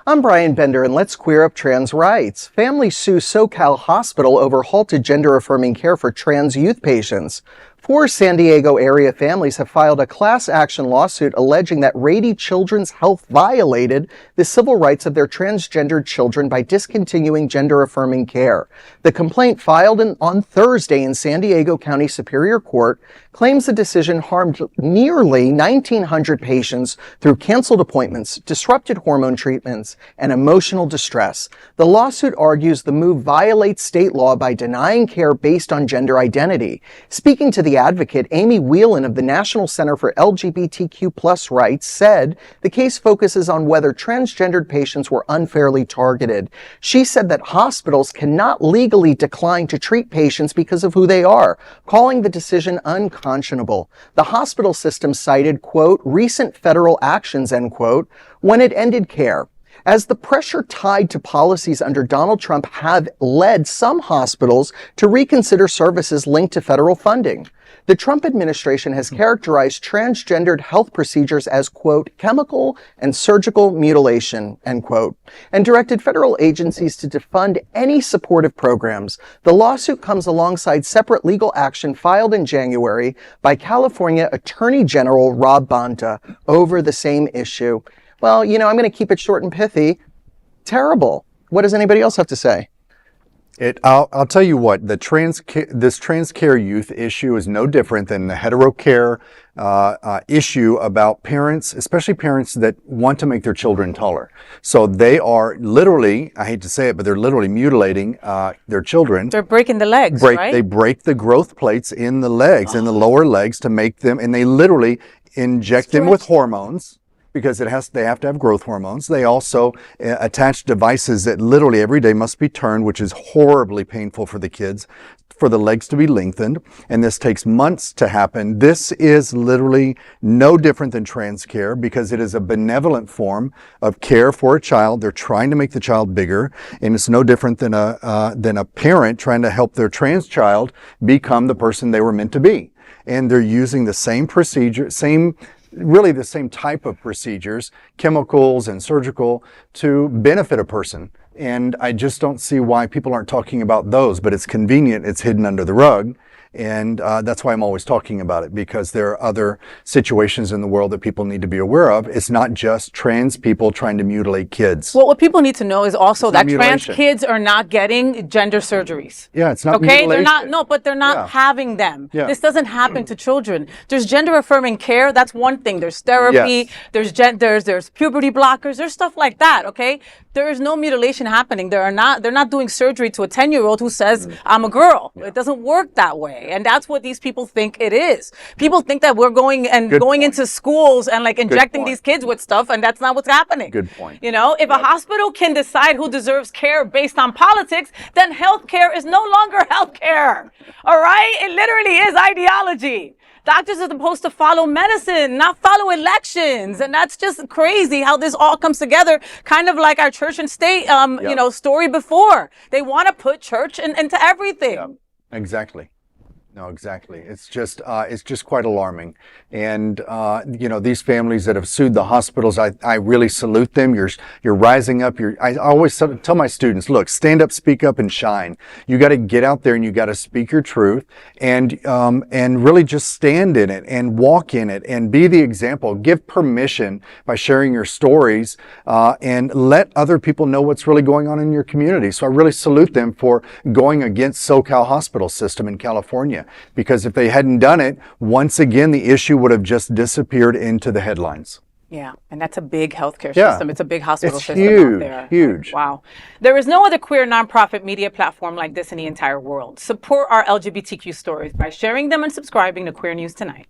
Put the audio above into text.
I'm Brian Bender, and let's queer up trans rights. Families sue Socal Hospital over halted gender-affirming care for trans youth patients. 4 San Diego area families have filed a class action lawsuit alleging that Rady Children's Health violated the civil rights of their transgendered children by discontinuing gender-affirming care. The complaint filed on Thursday in San Diego County Superior Court claims the decision harmed nearly 1,900 patients through canceled appointments, disrupted hormone treatments, and emotional distress. The lawsuit argues the move violates state law by denying care based on gender identity. Speaking to the advocate, Amy Whelan of the National Center for LGBTQ Rights said the case focuses on whether transgendered patients were unfairly targeted. She said that hospitals cannot legally decline to treat patients because of who they are, calling the decision unconscionable. The hospital system cited, quote, recent federal actions, end quote, when it ended care, as the pressure tied to policies under Donald Trump have led some hospitals to reconsider services linked to federal funding. The Trump administration has characterized transgendered health procedures as, quote, chemical and surgical mutilation, end quote, and directed federal agencies to defund any supportive programs. The lawsuit comes alongside separate legal action filed in January by California Attorney General Rob Bonta over the same issue. Well, I'm going to keep it short and pithy. Terrible. What does anybody else have to say? I'll tell you what, this trans care youth issue is no different than the hetero care issue about parents, especially parents that want to make their children taller. So they are literally, I hate to say it, but they're literally mutilating their children. They're breaking the legs, right? They break the growth plates in the legs, in the lower legs, to make them, and they literally inject them with hormones, because they have to have growth hormones. They also attach devices that literally every day must be turned, which is horribly painful for the kids, for the legs to be lengthened. And this takes months to happen. This is literally no different than trans care, because it is a benevolent form of care for a child. They're trying to make the child bigger, and it's no different than a parent trying to help their trans child become the person they were meant to be. And they're using the same procedure, really the same type of procedures, chemicals and surgical, to benefit a person. And I just don't see why people aren't talking about those, but it's convenient, it's hidden under the rug. And that's why I'm always talking about it, because there are other situations in the world that people need to be aware of. It's not just trans people trying to mutilate kids. Well, what people need to know is also that trans kids are not getting gender surgeries. Yeah, it's not okay. mutilation. They're not having them. Yeah. This doesn't happen to children. There's gender affirming care. That's one thing. There's therapy. Yes. There's puberty blockers. There's stuff like that. Okay. There is no mutilation happening. They're not doing surgery to a 10-year-old who says, I'm a girl. Yeah. It doesn't work that way. And that's what these people think it is. People think that we're going into schools and injecting these kids with stuff, and that's not what's happening. Good point. If a hospital can decide who deserves care based on politics, then healthcare is no longer healthcare. All right? It literally is ideology. Doctors are supposed to follow medicine, not follow elections. And that's just crazy how this all comes together, kind of like our church and state, story before. They want to put church into everything. Yep. Exactly. No, exactly. It's just quite alarming. And, these families that have sued the hospitals, I really salute them. You're rising up. I always tell my students, look, stand up, speak up, and shine. You got to get out there and you got to speak your truth, and really just stand in it and walk in it and be the example. Give permission by sharing your stories, and let other people know what's really going on in your community. So I really salute them for going against Socal hospital system in California. Because if they hadn't done it, once again, the issue would have just disappeared into the headlines. Yeah, and that's a big healthcare system. It's a big hospital system huge, out there. Huge. Wow. There is no other queer nonprofit media platform like this in the entire world. Support our LGBTQ stories by sharing them and subscribing to Queer News Tonight.